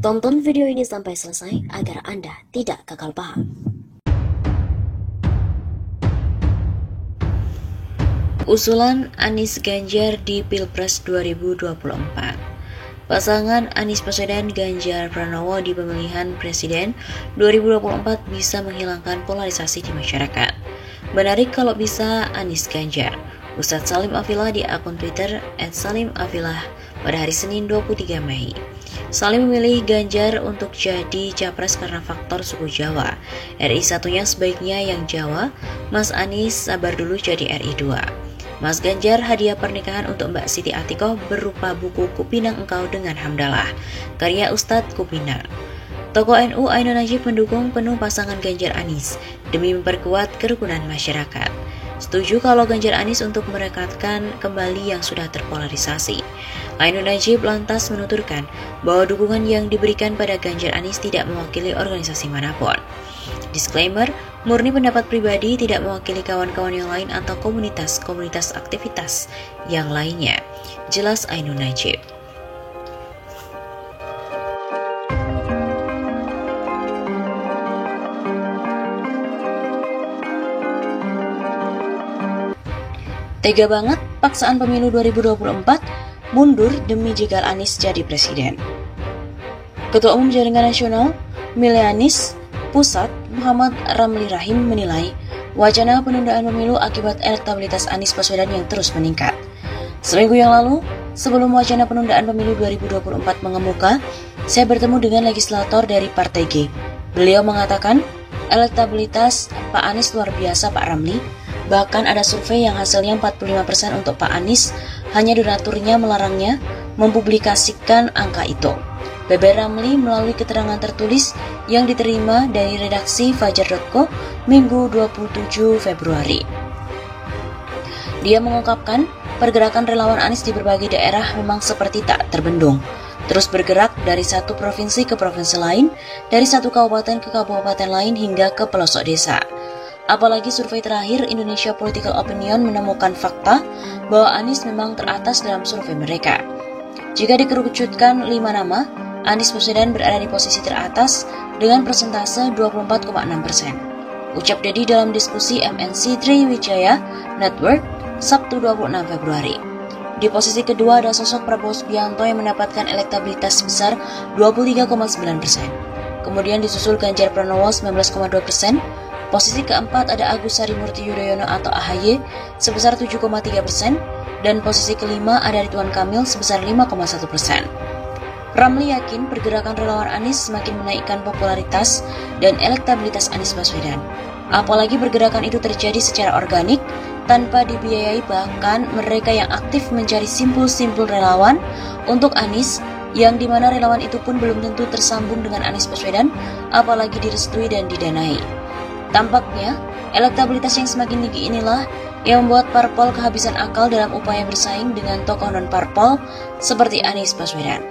Tonton video ini sampai selesai agar Anda tidak gagal paham. Usulan Anies Ganjar di Pilpres 2024. Pasangan Anies Baswedan Ganjar Pranowo di pemilihan presiden 2024 bisa menghilangkan polarisasi di masyarakat. Menarik kalau bisa Anies Ganjar. Ustadz Salim Afilah di akun Twitter @salimafillah pada hari Senin 23 Mei. Salim memilih Ganjar untuk jadi capres karena faktor suku Jawa. RI satunya sebaiknya yang Jawa, Mas Anies sabar dulu jadi RI 2. Mas Ganjar hadiah pernikahan untuk Mbak Siti Atikoh berupa buku Kupinang Engkau dengan Hamdalah, karya Ustadz Kupinang. Tokoh NU Ainun Najib mendukung penuh pasangan Ganjar Anies demi memperkuat kerukunan masyarakat. Setuju kalau Ganjar Anies untuk merekatkan kembali yang sudah terpolarisasi. Ainun Najib lantas menuturkan bahwa dukungan yang diberikan pada Ganjar Anies tidak mewakili organisasi manapun. Disclaimer, murni pendapat pribadi, tidak mewakili kawan-kawan yang lain atau komunitas aktivitas yang lainnya. Jelas Ainun Najib. Tega banget paksaan pemilu 2024 mundur demi jegal Anies jadi presiden. Ketua Umum Jaringan Nasional Milenialis Pusat Muhammad Ramli Rahim menilai wacana penundaan pemilu akibat elektabilitas Anies Baswedan yang terus meningkat. Seminggu yang lalu, sebelum wacana penundaan pemilu 2024 mengemuka, saya bertemu dengan legislator dari Partai G. Beliau mengatakan elektabilitas Pak Anies luar biasa Pak Ramli. Bahkan ada survei yang hasilnya 45% untuk Pak Anies, hanya donaturnya melarangnya mempublikasikan angka itu. BB Ramli melalui keterangan tertulis yang diterima dari redaksi Fajar.co Minggu 27 Februari. Dia mengungkapkan pergerakan relawan Anies di berbagai daerah memang seperti tak terbendung. Terus bergerak dari satu provinsi ke provinsi lain, dari satu kabupaten ke kabupaten lain hingga ke pelosok desa. Apalagi survei terakhir Indonesia Political Opinion menemukan fakta bahwa Anies memang teratas dalam survei mereka. Jika dikerucutkan 5 nama, Anies Baswedan berada di posisi teratas dengan persentase 24,6%. Ucap Dedi dalam diskusi MNC Triwijaya Network Sabtu 26 Februari. Di posisi kedua ada sosok Prabowo Subianto yang mendapatkan elektabilitas sebesar 23,9%. Kemudian disusul Ganjar Pranowo 19,2%. Posisi keempat ada Agus Harimurti Yudhoyono atau AHY sebesar 7,3% dan posisi kelima ada Ridwan Kamil sebesar 5,1%. Ramli yakin pergerakan relawan Anies semakin menaikkan popularitas dan elektabilitas Anies Baswedan. Apalagi pergerakan itu terjadi secara organik tanpa dibiayai, bahkan mereka yang aktif mencari simpul-simpul relawan untuk Anies yang dimana relawan itu pun belum tentu tersambung dengan Anies Baswedan, apalagi direstui dan didanai. Tampaknya, elektabilitas yang semakin tinggi inilah yang membuat parpol kehabisan akal dalam upaya bersaing dengan tokoh non-parpol seperti Anies Baswedan.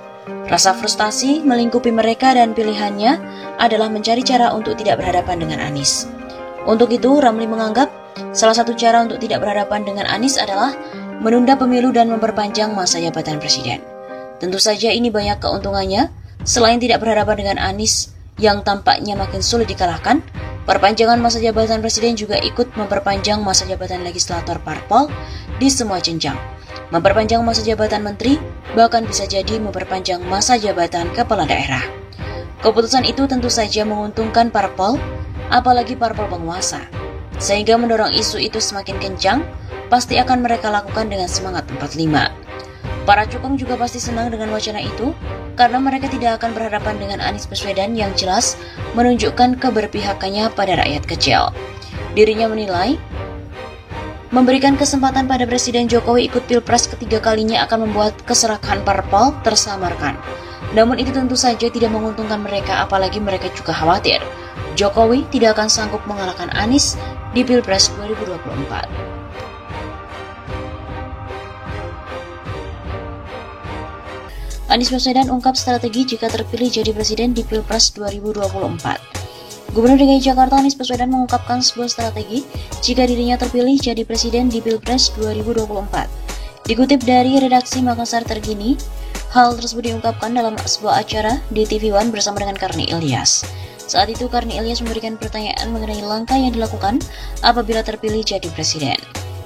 Rasa frustasi melingkupi mereka dan pilihannya adalah mencari cara untuk tidak berhadapan dengan Anies. Untuk itu, Ramli menganggap salah satu cara untuk tidak berhadapan dengan Anies adalah menunda pemilu dan memperpanjang masa jabatan presiden. Tentu saja ini banyak keuntungannya, selain tidak berhadapan dengan Anies yang tampaknya makin sulit dikalahkan. Perpanjangan masa jabatan presiden juga ikut memperpanjang masa jabatan legislator parpol di semua jenjang. Memperpanjang masa jabatan menteri, bahkan bisa jadi memperpanjang masa jabatan kepala daerah. Keputusan itu tentu saja menguntungkan parpol, apalagi parpol penguasa. Sehingga mendorong isu itu semakin kencang, pasti akan mereka lakukan dengan semangat 45. Para cukong juga pasti senang dengan wacana itu, karena mereka tidak akan berhadapan dengan Anies Baswedan yang jelas menunjukkan keberpihakannya pada rakyat kecil. Dirinya menilai, memberikan kesempatan pada Presiden Jokowi ikut Pilpres ketiga kalinya akan membuat keserakahan parpol tersamarkan. Namun itu tentu saja tidak menguntungkan mereka, apalagi mereka juga khawatir Jokowi tidak akan sanggup mengalahkan Anies di Pilpres 2024. Anies Baswedan ungkap strategi jika terpilih jadi presiden di Pilpres 2024. Gubernur DKI Jakarta Anies Baswedan mengungkapkan sebuah strategi jika dirinya terpilih jadi presiden di Pilpres 2024. Dikutip dari redaksi Makassar Terkini, Hal tersebut diungkapkan dalam sebuah acara di TV One bersama dengan Karni Ilyas. Saat itu Karni Ilyas memberikan pertanyaan mengenai langkah yang dilakukan apabila terpilih jadi presiden.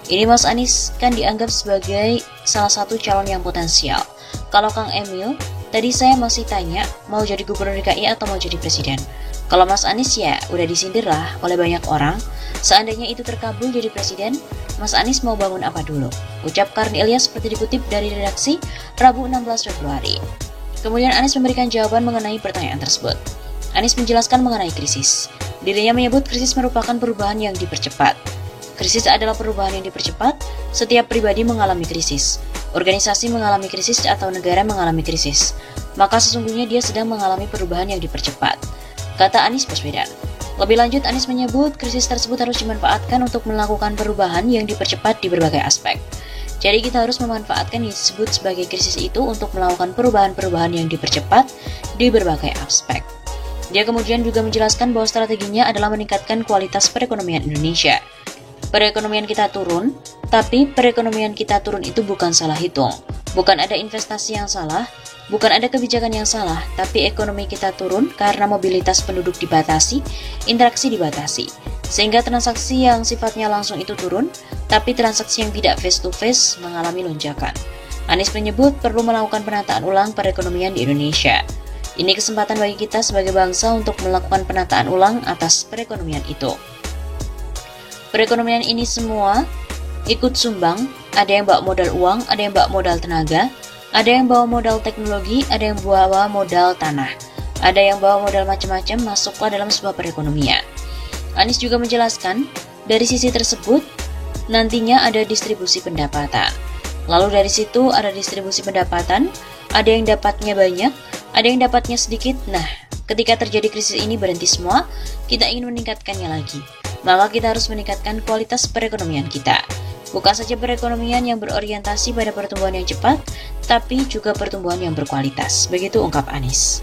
Ini Mas Anies kan dianggap sebagai salah satu calon yang potensial. Kalau Kang Emil, tadi saya masih tanya mau jadi gubernur DKI atau mau jadi presiden. Kalau Mas Anies ya udah disindir lah oleh banyak orang. Seandainya itu terkabul jadi presiden, Mas Anies mau bangun apa dulu? Ucap Karni Ilyas seperti dikutip dari redaksi Rabu 16 Februari. Kemudian Anies memberikan jawaban mengenai pertanyaan tersebut. Anies menjelaskan mengenai krisis. Dirinya menyebut krisis merupakan perubahan yang dipercepat. Krisis adalah perubahan yang dipercepat, setiap pribadi mengalami krisis. Organisasi mengalami krisis atau negara mengalami krisis. Maka sesungguhnya dia sedang mengalami perubahan yang dipercepat, kata Anies Baswedan. Lebih lanjut, Anies menyebut krisis tersebut harus dimanfaatkan untuk melakukan perubahan yang dipercepat di berbagai aspek. Jadi kita harus memanfaatkan yang disebut sebagai krisis itu untuk melakukan perubahan-perubahan yang dipercepat di berbagai aspek. Dia kemudian juga menjelaskan bahwa strateginya adalah meningkatkan kualitas perekonomian Indonesia. Perekonomian kita turun, tapi perekonomian kita turun itu bukan salah hitung. Bukan ada investasi yang salah, bukan ada kebijakan yang salah, tapi ekonomi kita turun karena mobilitas penduduk dibatasi, interaksi dibatasi. Sehingga transaksi yang sifatnya langsung itu turun, tapi transaksi yang tidak face-to-face mengalami lonjakan. Anies menyebut perlu melakukan penataan ulang perekonomian di Indonesia. Ini kesempatan bagi kita sebagai bangsa untuk melakukan penataan ulang atas perekonomian itu. Perekonomian ini semua ikut sumbang, ada yang bawa modal uang, ada yang bawa modal tenaga, ada yang bawa modal teknologi, ada yang bawa modal tanah, ada yang bawa modal macam-macam masuklah dalam sebuah perekonomian. Anies juga menjelaskan, dari sisi tersebut, nantinya ada distribusi pendapatan. Lalu dari situ ada distribusi pendapatan, ada yang dapatnya banyak, ada yang dapatnya sedikit. Nah, ketika terjadi krisis ini berhenti semua, kita ingin meningkatkannya lagi. Maka kita harus meningkatkan kualitas perekonomian kita. Bukan saja perekonomian yang berorientasi pada pertumbuhan yang cepat, tapi juga pertumbuhan yang berkualitas. Begitu ungkap Anies.